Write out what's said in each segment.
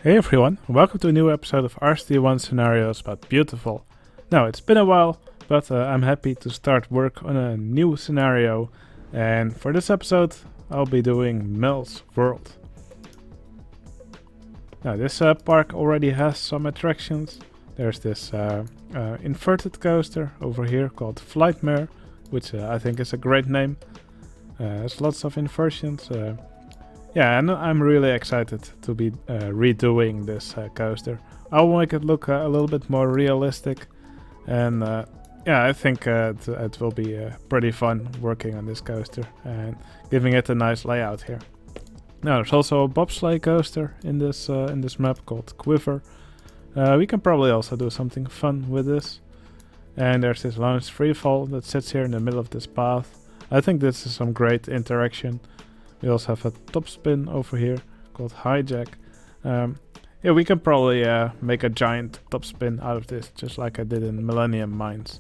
Hey everyone, welcome to a new episode of RCT1 Scenarios about Beautiful. Now, it's been a while, but I'm happy to start work on a new scenario, and for this episode I'll be doing Mel's World. Now, this park already has some attractions. There's this inverted coaster over here called Flightmare, which I think is a great name. Has lots of inversions. Yeah, and I'm really excited to be redoing this coaster. I'll make it look a little bit more realistic, and yeah, I think it will be pretty fun working on this coaster and giving it a nice layout here. Now, there's also a bobsleigh coaster in this map called Quiver. We can probably also do something fun with this. And there's this launch Freefall that sits here in the middle of this path. I think this is some great interaction. We also have a top spin over here called Hijack. Yeah, we can probably make a giant top spin out of this, just like I did in Millennium Mines.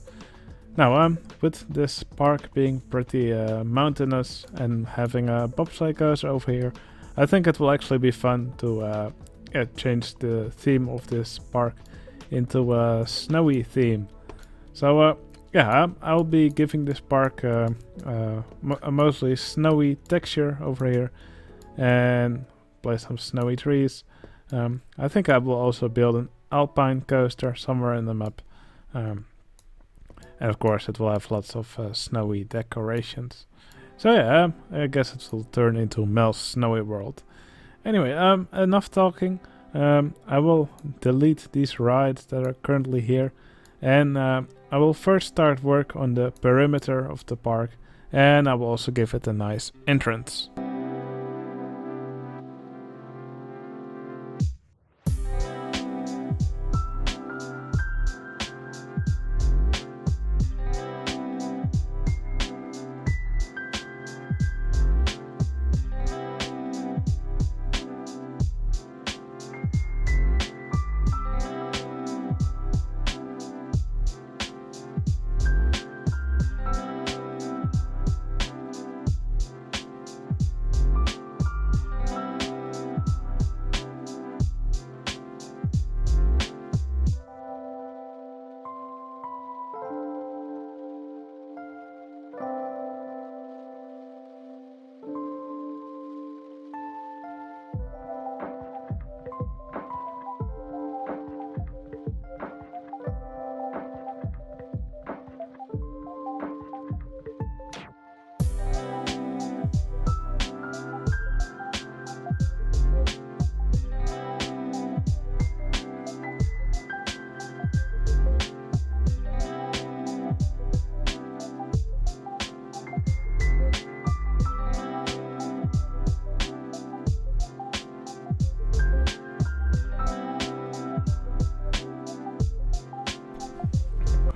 Now, with this park being pretty mountainous and having a bobsleigh coaster over here, I think it will actually be fun to change the theme of this park into a snowy theme. So, yeah, I'll be giving this park a mostly snowy texture over here and place some snowy trees. I think I will also build an alpine coaster somewhere in the map. And of course it will have lots of snowy decorations. So yeah, I guess it will turn into Mel's Snowy World. Anyway, enough talking. I will delete these rides that are currently here, and I will first start work on the perimeter of the park, and I will also give it a nice entrance.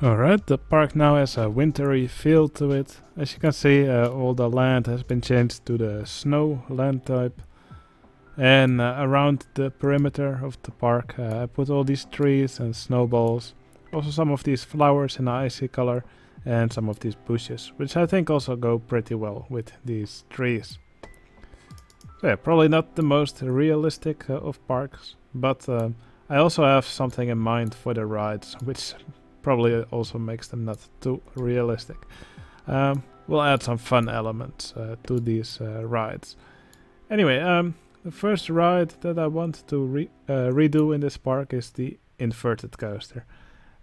Alright, the park now has a wintry feel to it. As you can see, all the land has been changed to the snow land type. And around the perimeter of the park, I put all these trees and snowballs. Also some of these flowers in an icy color and some of these bushes, which I think also go pretty well with these trees. So yeah, probably not the most realistic of parks, but I also have something in mind for the rides, which probably also makes them not too realistic. We'll add some fun elements to these rides. Anyway, the first ride that I want to redo in this park is the inverted coaster.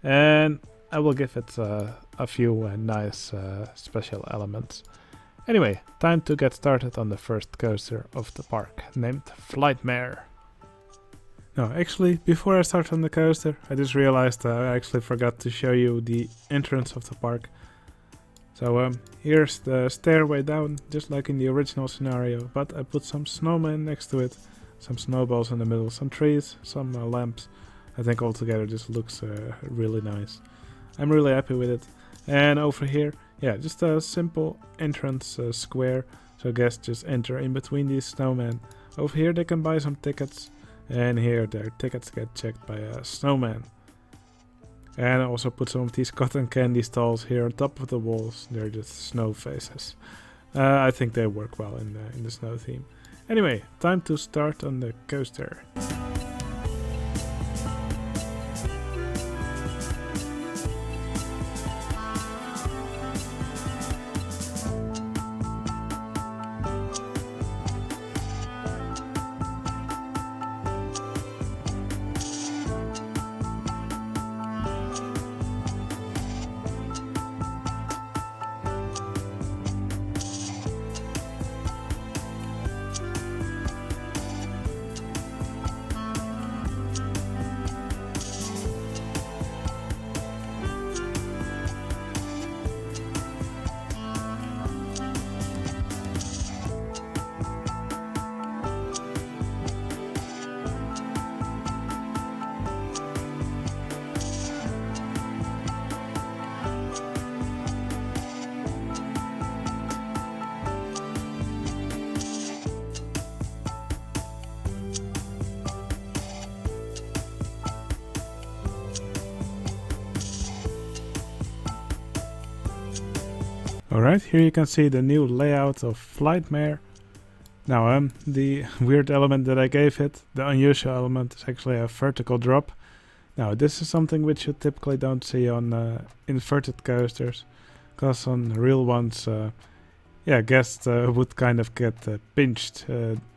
And I will give it a few nice special elements. Anyway, time to get started on the first coaster of the park, named Flightmare. No, actually, before I start on the coaster, I just realized I actually forgot to show you the entrance of the park. So here's the stairway down, just like in the original scenario, but I put some snowmen next to it, some snowballs in the middle, some trees, some lamps. I think altogether this looks really nice. I'm really happy with it. And over here, yeah, just a simple entrance square, so guests just enter in between these snowmen. Over here they can buy some tickets. And here their tickets get checked by a snowman. And I also put some of these cotton candy stalls here on top of the walls. They're just snow faces. I think they work well in the snow theme. Anyway, time to start on the coaster. Alright, here you can see the new layout of Flightmare. Now, the weird element that I gave it, the unusual element, is actually a vertical drop. Now, this is something which you typically don't see on inverted coasters, because on real ones, guests would kind of get pinched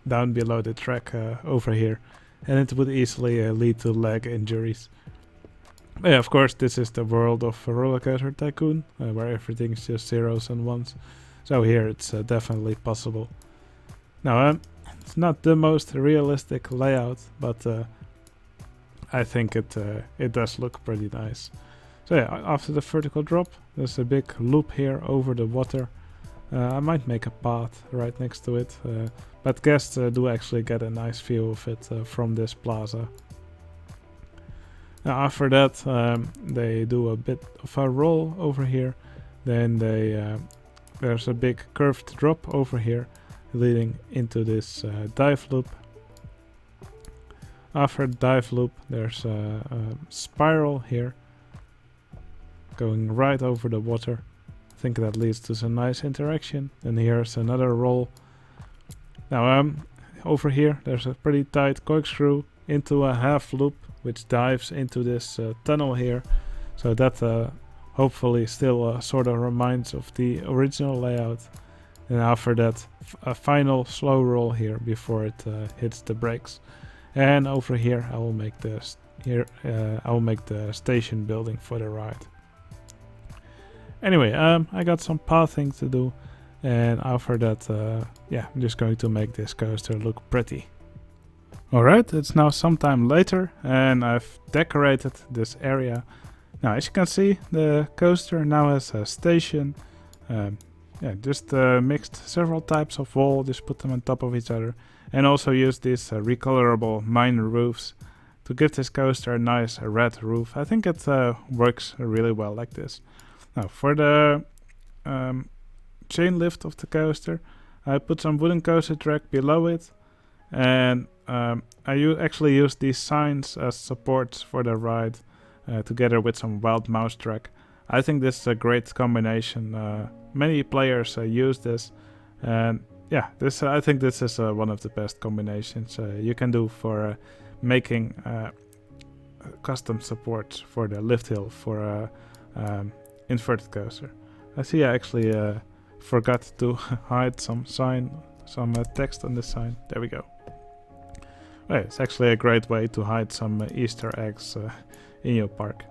down below the track over here, and it would easily lead to leg injuries. Yeah, of course, this is the world of Roller Coaster Tycoon, where everything is just zeros and ones. So here it's definitely possible. Now, it's not the most realistic layout, but I think it does look pretty nice. So yeah, after the vertical drop, there's a big loop here over the water. I might make a path right next to it, but guests do actually get a nice view of it from this plaza. Now after that, they do a bit of a roll over here. Then there's a big curved drop over here, leading into this dive loop. After the dive loop, there's a spiral here, going right over the water. I think that leads to some nice interaction. And here's another roll. Now over here, there's a pretty tight corkscrew into a half loop, which dives into this tunnel here, so that hopefully still sort of reminds of the original layout. And after that, a final slow roll here before it hits the brakes. And over here, I will make the station building for the ride. Anyway, I got some pathing to do, and after that, I'm just going to make this coaster look pretty. Alright, it's now sometime later and I've decorated this area. Now as you can see, the coaster now has a station. Just mixed several types of wall, just put them on top of each other. And also used these recolorable mine roofs to give this coaster a nice red roof. I think it works really well like this. Now for the chain lift of the coaster, I put some wooden coaster track below it. And I actually use these signs as supports for the ride, together with some wild mouse track. I think this is a great combination. Many players use this, and I think this is one of the best combinations you can do for making custom supports for the lift hill for inverted coaster. I see I actually forgot to hide some text on this sign. There we go. It's actually a great way to hide some Easter eggs in your park.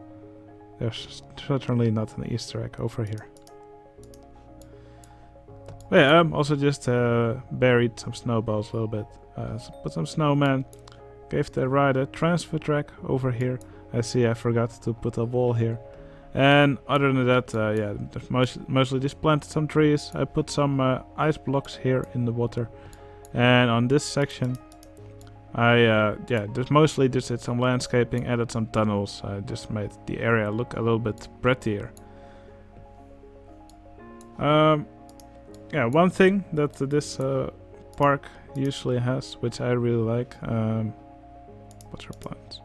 There's certainly not an Easter egg over here. Also just buried some snowballs a little bit. Put some snowmen. Gave the ride a transfer track over here. I see I forgot to put a wall here. And other than that, there's mostly just planted some trees. I put some ice blocks here in the water. And on this section, I just mostly just did some landscaping, added some tunnels, just made the area look a little bit prettier. One thing that this park usually has, which I really like, what's our plans?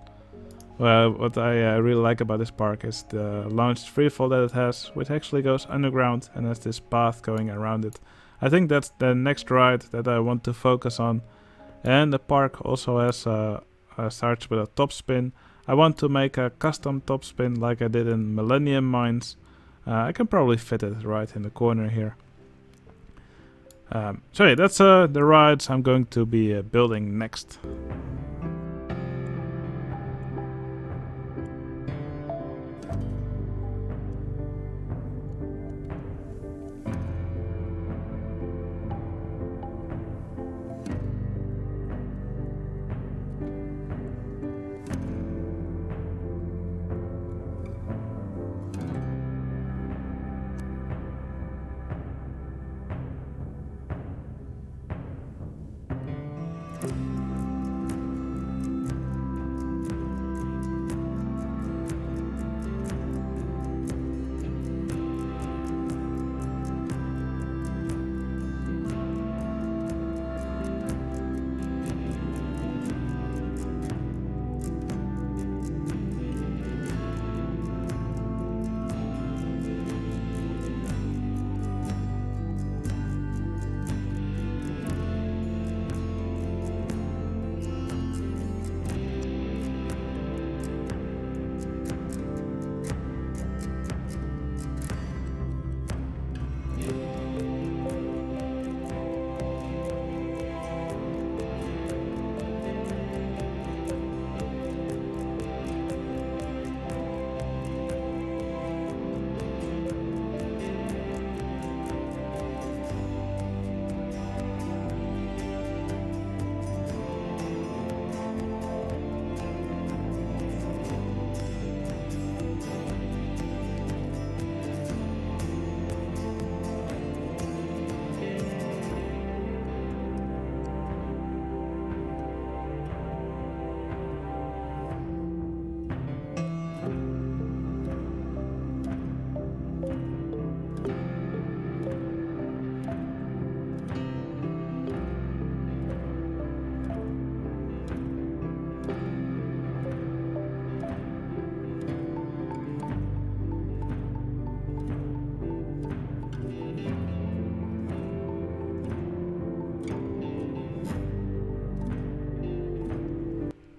Well, what I really like about this park is the launched freefall that it has, which actually goes underground and has this path going around it. I think that's the next ride that I want to focus on. And the park also has starts with a top spin. I want to make a custom top spin like I did in Millennium Mines. I can probably fit it right in the corner here. That's the rides I'm going to be building next.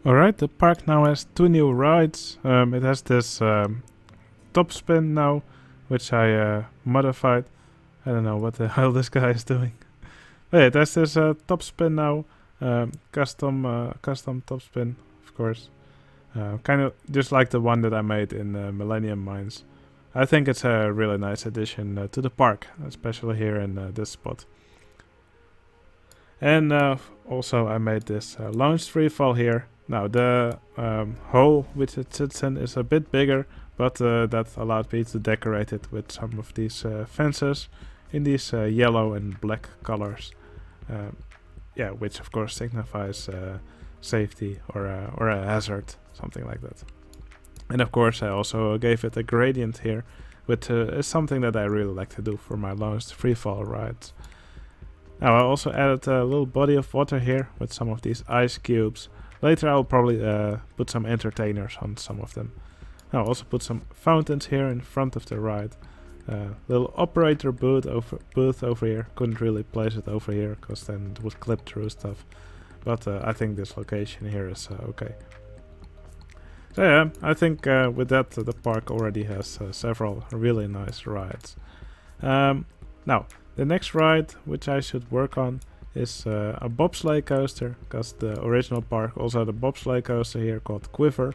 Alright, the park now has 2 new rides. It has this top spin now, which I modified. I don't know what the hell this guy is doing. But yeah, it has this top spin now, custom top spin, of course. Kind of just like the one that I made in Millennium Mines. I think it's a really nice addition to the park, especially here in this spot. And also I made this launched freefall here. Now the hole which it sits in is a bit bigger, but that allowed me to decorate it with some of these fences in these yellow and black colors. Yeah, which of course signifies safety or a hazard, something like that. And of course I also gave it a gradient here, which is something that I really like to do for my launched freefall rides. Now I also added a little body of water here with some of these ice cubes. Later I'll probably put some entertainers on some of them. I'll also put some fountains here in front of the ride. Little operator booth over here. Couldn't really place it over here because then it would clip through stuff. But I think this location here is okay. So yeah, I think with that the park already has several really nice rides. Now, the next ride which I should work on is a bobsleigh coaster, because the original park also had a bobsleigh coaster here called Quiver.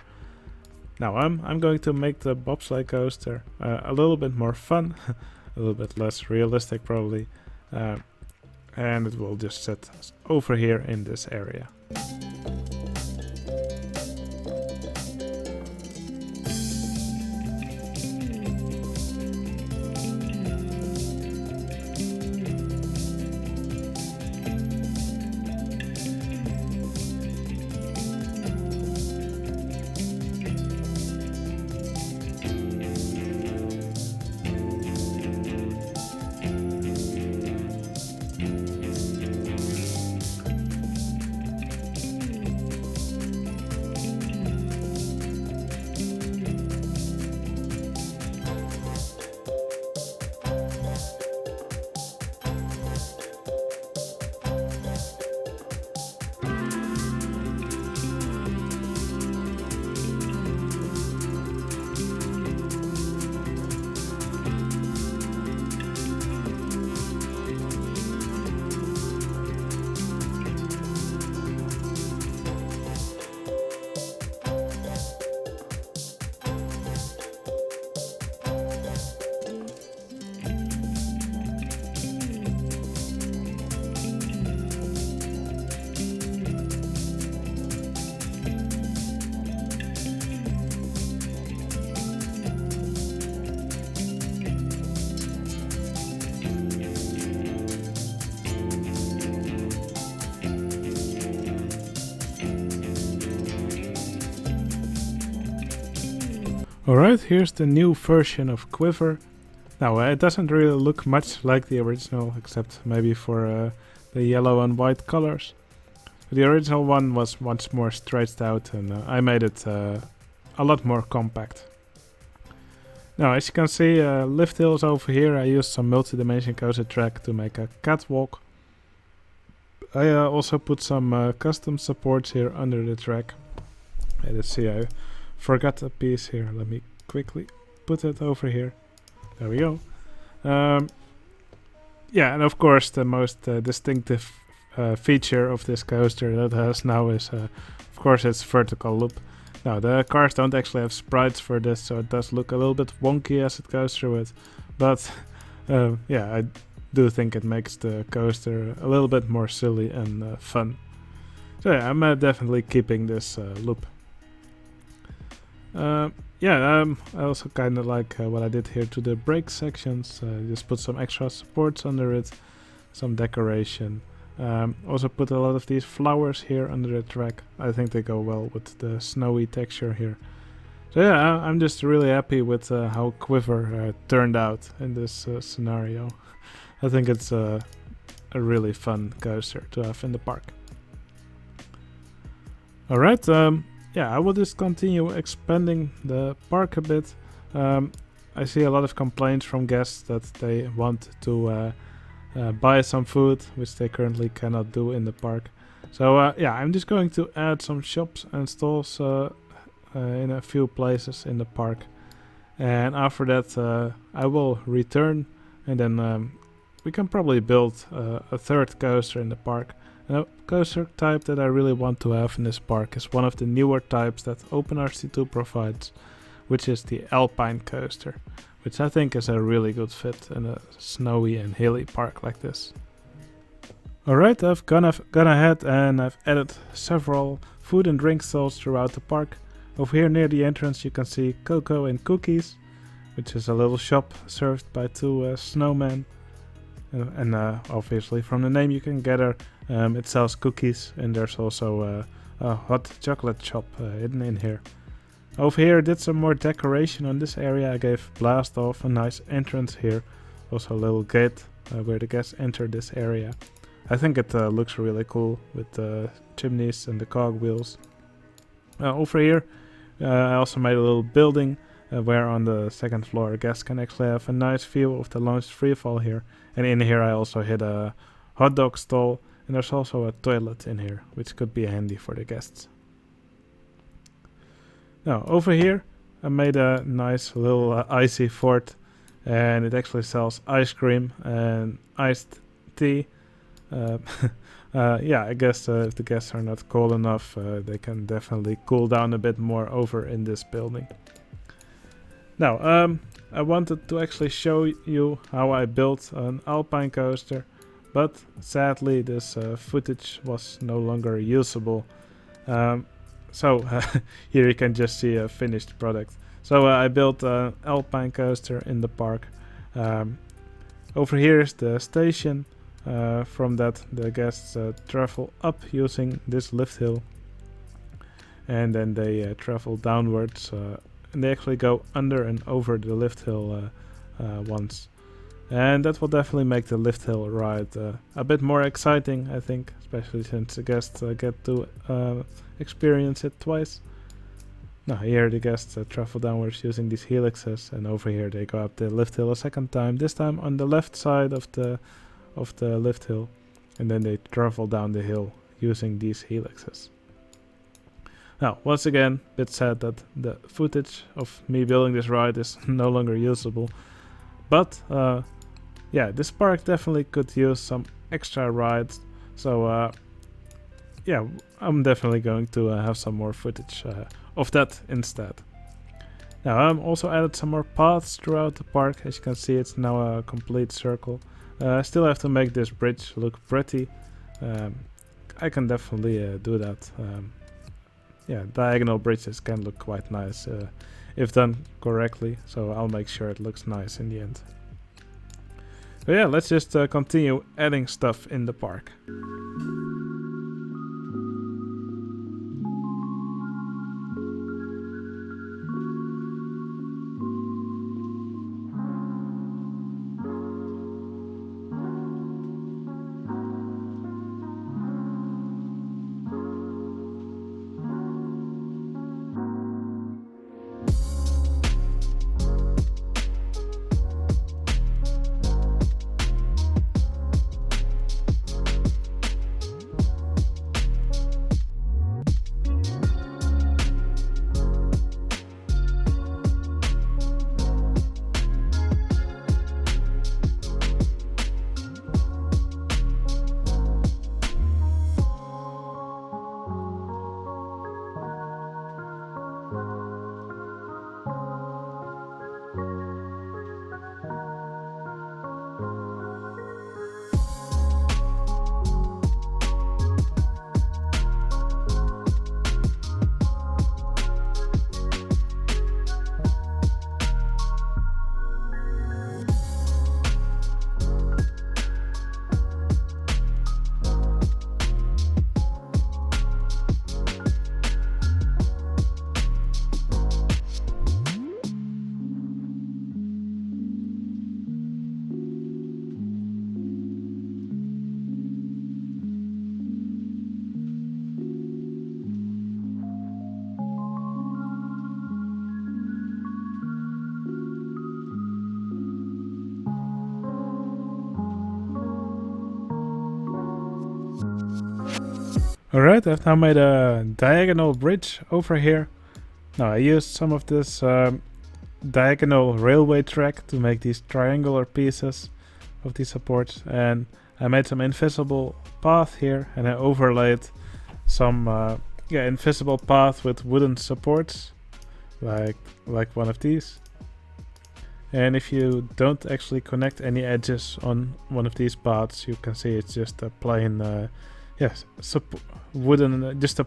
Now I'm going to make the bobsleigh coaster a little bit more fun, a little bit less realistic probably, and it will just sit over here in this area. Alright, here's the new version of Quiver. Now it doesn't really look much like the original, except maybe for the yellow and white colors. The original one was much more stretched out, and I made it a lot more compact. Now as you can see, lift hills over here, I used some multi-dimension coaster track to make a catwalk. I also put some custom supports here under the track. Let's see, I forgot a piece here. Let me quickly put it over here. There we go. Yeah, and of course the most distinctive feature of this coaster that it has now is, of course, its vertical loop. Now the cars don't actually have sprites for this, so it does look a little bit wonky as it goes through it. But yeah, I do think it makes the coaster a little bit more silly and fun. So yeah, I'm definitely keeping this loop. Yeah, I also kind of like what I did here to the brake sections. Just put some extra supports under it, some decoration. Also put a lot of these flowers here under the track. I think they go well with the snowy texture here. So yeah, I'm just really happy with how Quiver turned out in this scenario. I think it's a really fun coaster to have in the park. Alright, yeah, I will just continue expanding the park a bit. I see a lot of complaints from guests that they want to buy some food, which they currently cannot do in the park. So yeah, I'm just going to add some shops and stalls in a few places in the park. And after that I will return, and then we can probably build a third coaster in the park. And a coaster type that I really want to have in this park is one of the newer types that OpenRC2 provides, which is the Alpine coaster, which I think is a really good fit in a snowy and hilly park like this. Alright, I've gone ahead and I've added several food and drink stalls throughout the park. Over here near the entrance you can see Cocoa and Cookies, which is a little shop served by two snowmen. And obviously from the name you can gather it sells cookies, and there's also a hot chocolate shop hidden in here. Over here I did some more decoration on this area. I gave Blast Off a nice entrance here, also a little gate where the guests enter this area. I think it looks really cool with the chimneys and the cogwheels. Over here I also made a little building where on the second floor guests can actually have a nice view of the launched Freefall here. And in here I also hid a hot dog stall, and there's also a toilet in here, which could be handy for the guests. Now over here I made a nice little icy fort, and it actually sells ice cream and iced tea. Yeah, I guess if the guests are not cold enough, they can definitely cool down a bit more over in this building. Now, I wanted to actually show you how I built an Alpine coaster, but sadly this footage was no longer usable. So here you can just see a finished product. So I built an Alpine coaster in the park. Over here is the station. From that the guests travel up using this lift hill, and then they travel downwards, and they actually go under and over the lift hill once, and that will definitely make the lift hill ride a bit more exciting, I think, especially since the guests get to experience it twice. Now here the guests travel downwards using these helixes, and over here they go up the lift hill a second time, this time on the left side of the lift hill, and then they travel down the hill using these helixes. Now, once again, a bit sad that the footage of me building this ride is no longer usable, but yeah, this park definitely could use some extra rides, so yeah, I'm definitely going to have some more footage of that instead. Now, I'm also added some more paths throughout the park. As you can see, it's now a complete circle. I still have to make this bridge look pretty. I can definitely do that. Yeah, diagonal bridges can look quite nice if done correctly, so I'll make sure it looks nice in the end. But yeah, let's just continue adding stuff in the park. Alright, I've now made a diagonal bridge over here. Now I used some of this diagonal railway track to make these triangular pieces of these supports, and I made some invisible path here, and I overlaid some invisible path with wooden supports, like one of these. And if you don't actually connect any edges on one of these paths, you can see it's just a plain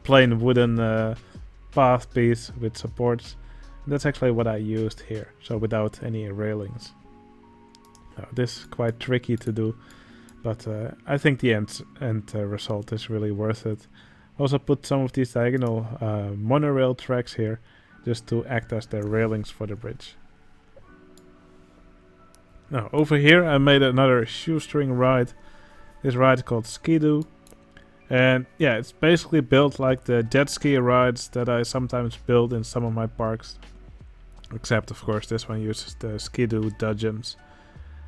plain wooden path piece with supports. And that's actually what I used here, so without any railings. Now, this is quite tricky to do, but I think the end result is really worth it. Also put some of these diagonal monorail tracks here, just to act as the railings for the bridge. Now over here I made another shoestring ride. This ride is called Skidoo. And yeah, it's basically built like the jet ski rides that I sometimes build in some of my parks. Except of course this one uses the Skidoo dodgems.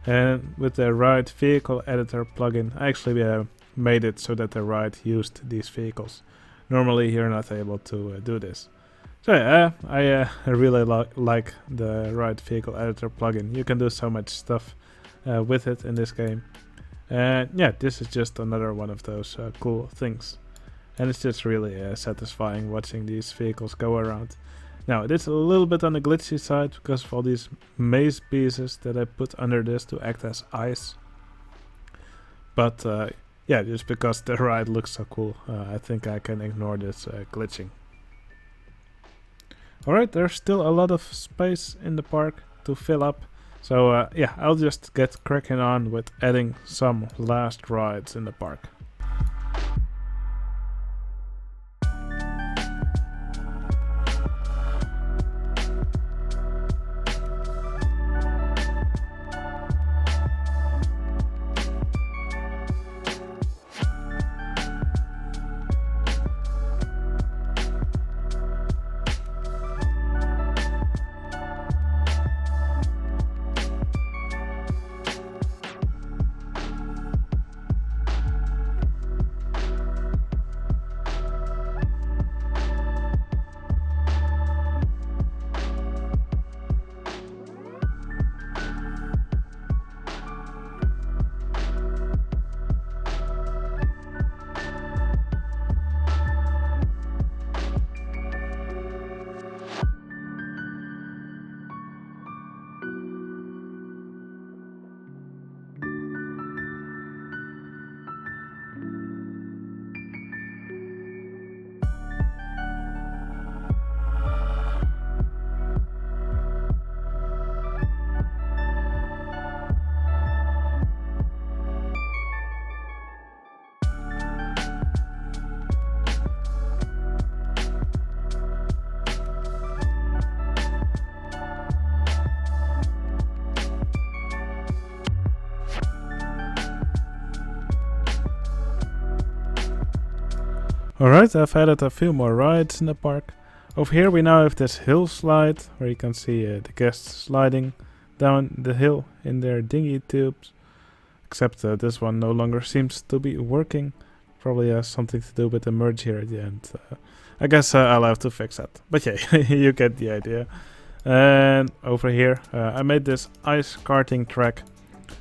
And with the ride vehicle editor plugin, I actually made it so that the ride used these vehicles. Normally you're not able to do this. So yeah, I really like the ride vehicle editor plugin. You can do so much stuff with it in this game. And yeah, this is just another one of those cool things. And it's just really satisfying watching these vehicles go around. Now it is a little bit on the glitchy side because of all these maze pieces that I put under this to act as ice. But yeah, just because the ride looks so cool, I think I can ignore this glitching. Alright, there's still a lot of space in the park to fill up. So yeah, I'll just get cracking on with adding some last rides in the park. Alright, I've added a few more rides in the park. Over here we now have this hill slide, where you can see the guests sliding down the hill in their dinghy tubes. Except this one no longer seems to be working. Probably has something to do with the merge here at the end. I guess I'll have to fix that. But yeah, you get the idea. And over here I made this ice karting track.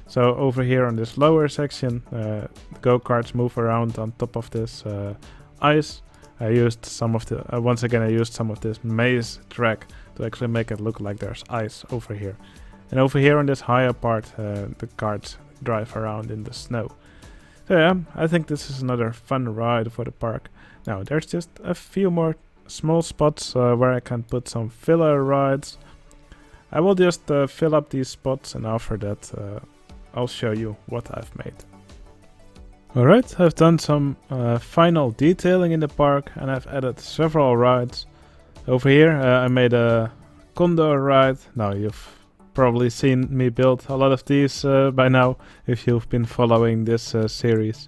So over here on this lower section, the go-karts move around on top of this ice. I used some of the once again I used some of this maze track to actually make it look like there's ice over here. And over here on this higher part, the karts drive around in the snow. So yeah, I think this is another fun ride for the park. Now there's just a few more small spots where I can put some filler rides. I will just fill up these spots, and after that I'll show you what I've made. Alright, I've done some final detailing in the park, and I've added several rides. Over here I made a condor ride. Now you've probably seen me build a lot of these by now if you've been following this series.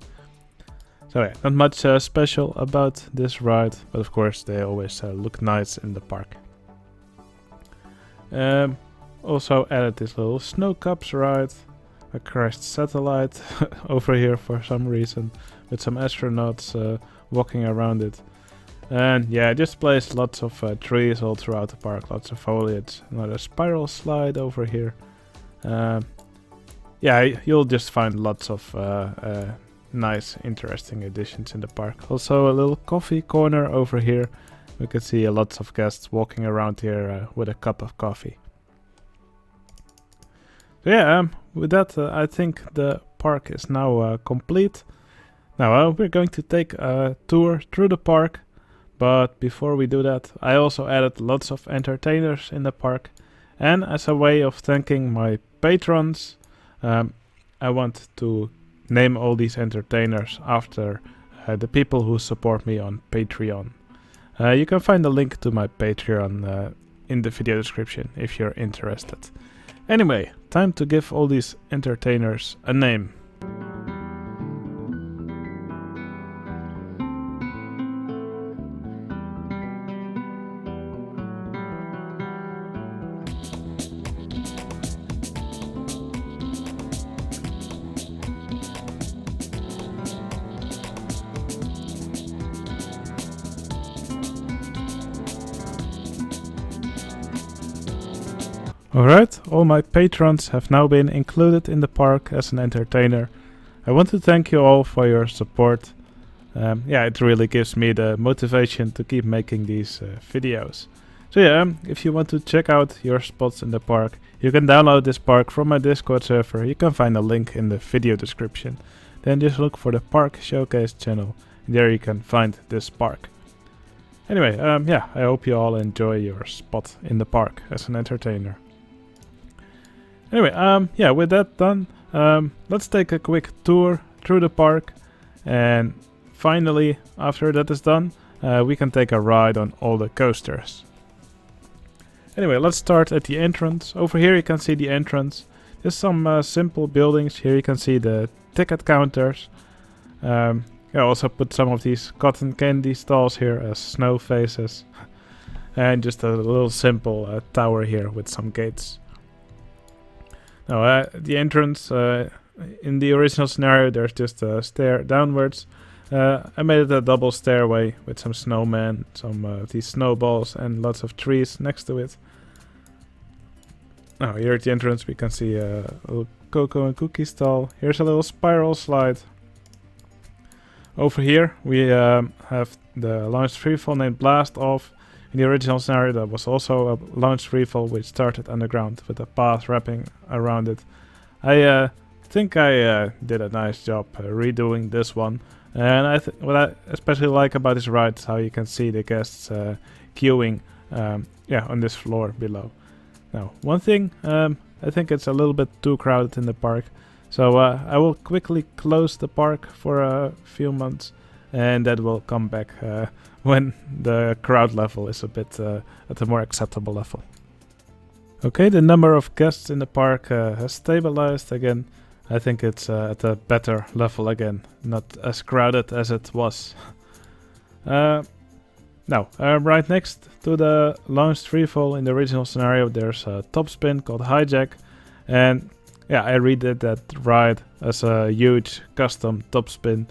So yeah, not much special about this ride, but of course they always look nice in the park. Also added this little snow cups ride. A crashed satellite over here for some reason, with some astronauts walking around it. And yeah, this place lots of trees all throughout the park, lots of foliage. Another spiral slide over here. Yeah, you'll just find lots of nice, interesting additions in the park. Also a little coffee corner over here. We can see lots of guests walking around here with a cup of coffee. So yeah, with that I think the park is now complete. Now we're going to take a tour through the park. But before we do that, I also added lots of entertainers in the park. And as a way of thanking my patrons, I want to name all these entertainers after the people who support me on Patreon. You can find the link to my Patreon in the video description if you're interested. Anyway, time to give all these entertainers a name. Alright, all my patrons have now been included in the park as an entertainer. I want to thank you all for your support. Yeah, it really gives me the motivation to keep making these videos. So yeah, if you want to check out your spots in the park, you can download this park from my Discord server. You can find a link in the video description. Then just look for the Park Showcase channel, and there you can find this park. Anyway, yeah, I hope you all enjoy your spot in the park as an entertainer. Anyway, yeah, with that done, let's take a quick tour through the park, and finally, after that is done, we can take a ride on all the coasters. Anyway, let's start at the entrance. Over here you can see the entrance. There's some simple buildings. Here you can see the ticket counters. I also put some of these cotton candy stalls here as snow faces. And just a little simple tower here with some gates. Now, the entrance, in the original scenario, there's just a stair downwards. I made it a double stairway with some snowmen, some of these snowballs, and lots of trees next to it. Now, here at the entrance, we can see a little cocoa and cookie stall. Here's a little spiral slide. Over here, we have the launched freefall named Blast Off. In the original scenario, there was also a launched freefall which started underground with a path wrapping around it. I think I did a nice job redoing this one. And what I especially like about this ride is how you can see the guests queuing yeah, on this floor below. Now, one thing, I think it's a little bit too crowded in the park. So I will quickly close the park for a few months, and that will come back when the crowd level is a bit at a more acceptable level. Okay, the number of guests in the park has stabilized again. I think it's at a better level again, not as crowded as it was. Now, right next to the launched freefall in the original scenario, there's a top spin called Hijack, and yeah, I redid that ride as a huge custom top spin.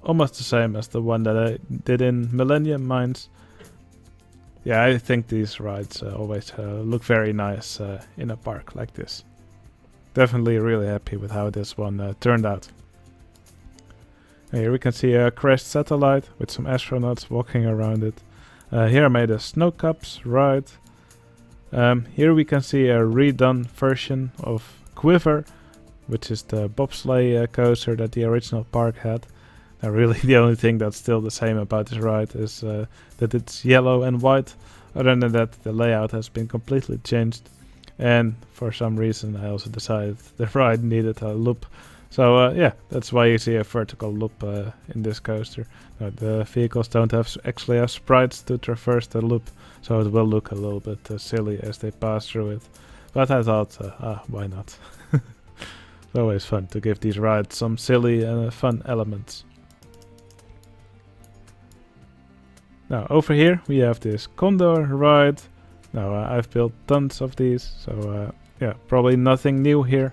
Almost the same as the one that I did in Millennium Mines. Yeah, I think these rides always look very nice in a park like this. Definitely really happy with how this one turned out. Here we can see a crashed satellite with some astronauts walking around it. Here I made a Snow Cups ride. Here we can see a redone version of Quiver, which is the bobsleigh coaster that the original park had. Now really the only thing that's still the same about this ride is that it's yellow and white. Other than that, the layout has been completely changed. And for some reason I also decided the ride needed a loop. So yeah, that's why you see a vertical loop in this coaster. The vehicles don't actually have sprites to traverse the loop, so it will look a little bit silly as they pass through it. But I thought, why not? It's always fun to give these rides some silly and fun elements. Now over here we have this Condor ride. Now I've built tons of these, so yeah, probably nothing new here.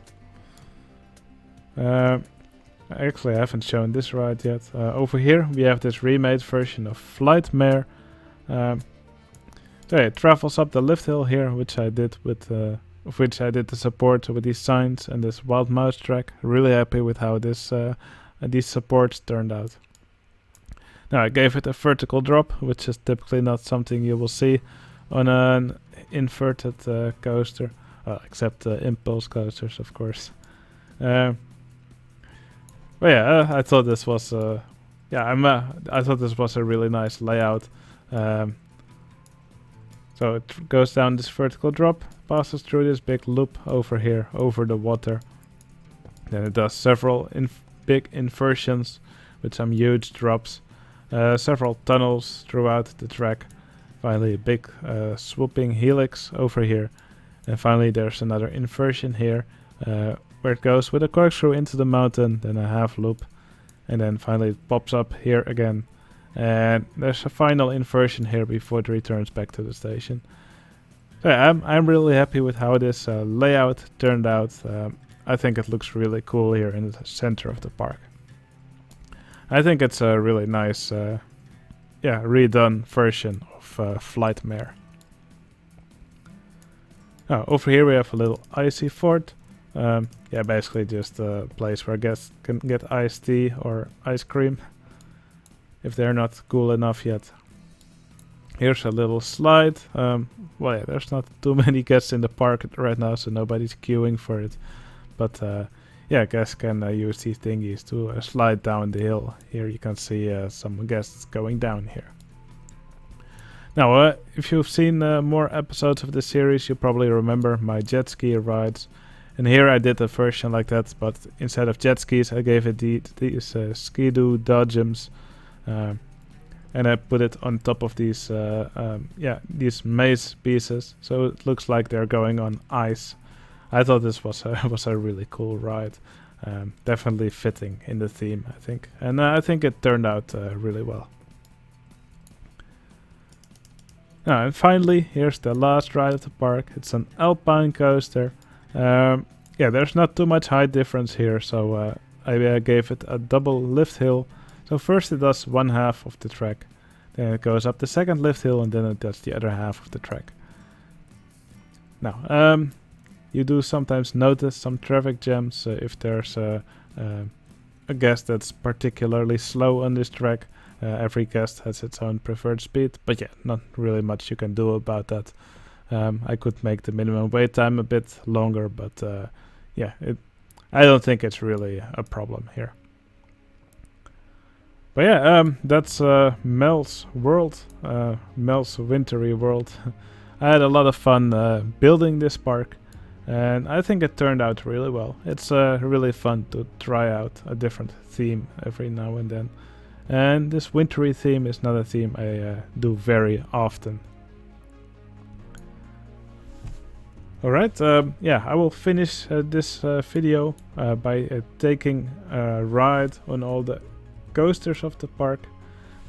Actually, I haven't shown this ride yet. Over here we have this remade version of Flightmare. So yeah, it travels up the lift hill here, which I did with the support with these signs and this wild mouse track. Really happy with how these supports turned out. Now I gave it a vertical drop, which is typically not something you will see on an inverted coaster, except impulse coasters, of course. But yeah, I thought this was I thought this was a really nice layout. So it goes down this vertical drop, passes through this big loop over here, over the water. Then it does several big inversions with some huge drops, several tunnels throughout the track. Finally a big swooping helix over here. And finally there's another inversion here, where it goes with a corkscrew into the mountain, then a half loop. And then finally it pops up here again. And there's a final inversion here before it returns back to the station. So yeah, I'm really happy with how this layout turned out. I think it looks really cool here in the center of the park. I think it's a really nice, redone version of Flightmare. Now over here we have a little icy fort. Basically just a place where guests can get iced tea or ice cream if they're not cool enough yet. Here's a little slide. There's not too many guests in the park right now, so nobody's queuing for it. But guests can use these thingies to slide down the hill. Here you can see some guests going down here. Now, if you've seen more episodes of this series, you probably remember my jet ski rides. And here I did a version like that, but instead of jet skis, I gave it these Skidoo dodgems. And I put it on top of these maze pieces, so it looks like they're going on ice. I thought this was a really cool ride, definitely fitting in the theme, I think, and I think it turned out really well. Now, and finally, here's the last ride of the park. It's an alpine coaster. There's not too much height difference here, so I gave it a double lift hill. So first it does one half of the track, then it goes up the second lift hill, and then it does the other half of the track. Now, you do sometimes notice some traffic jams if there's a guest that's particularly slow on this track. Every guest has its own preferred speed, but yeah, not really much you can do about that. I could make the minimum wait time a bit longer, but I don't think it's really a problem here. But yeah, that's Mel's world, Mel's wintery world. I had a lot of fun building this park, and I think it turned out really well. It's really fun to try out a different theme every now and then. And this wintry theme is not a theme I do very often. Alright, I will finish this video by taking a ride on all the coasters of the park.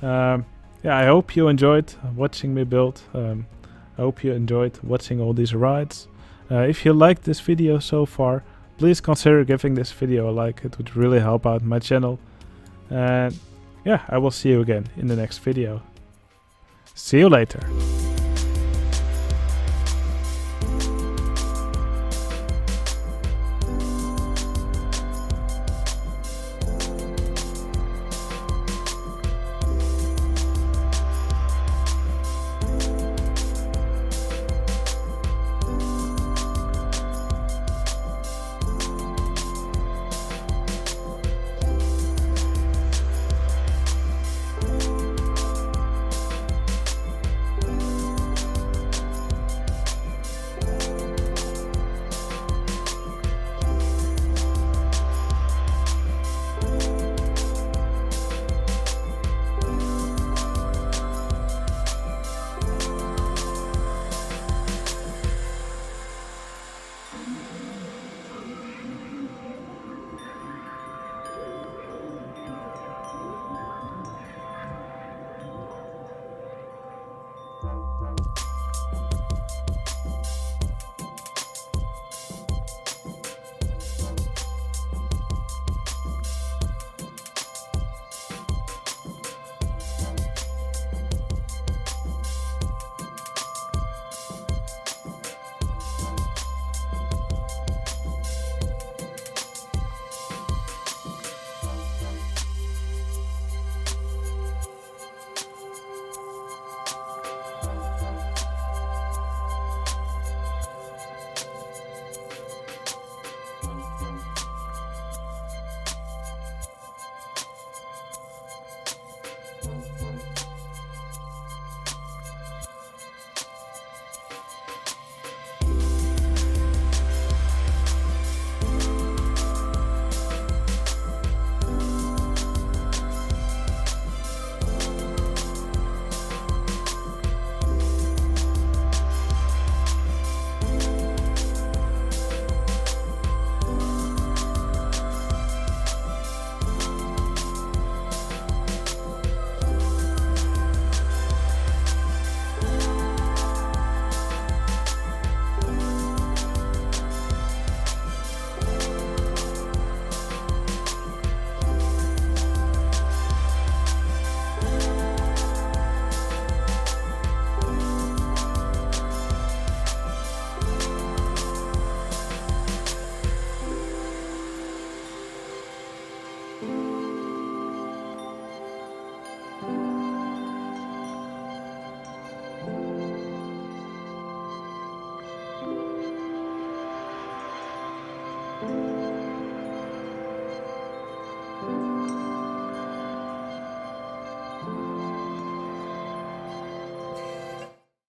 I hope you enjoyed watching me build. I hope you enjoyed watching all these rides. If you liked this video so far, please consider giving this video a like. It would really help out my channel. And I will see you again in the next video. See you later.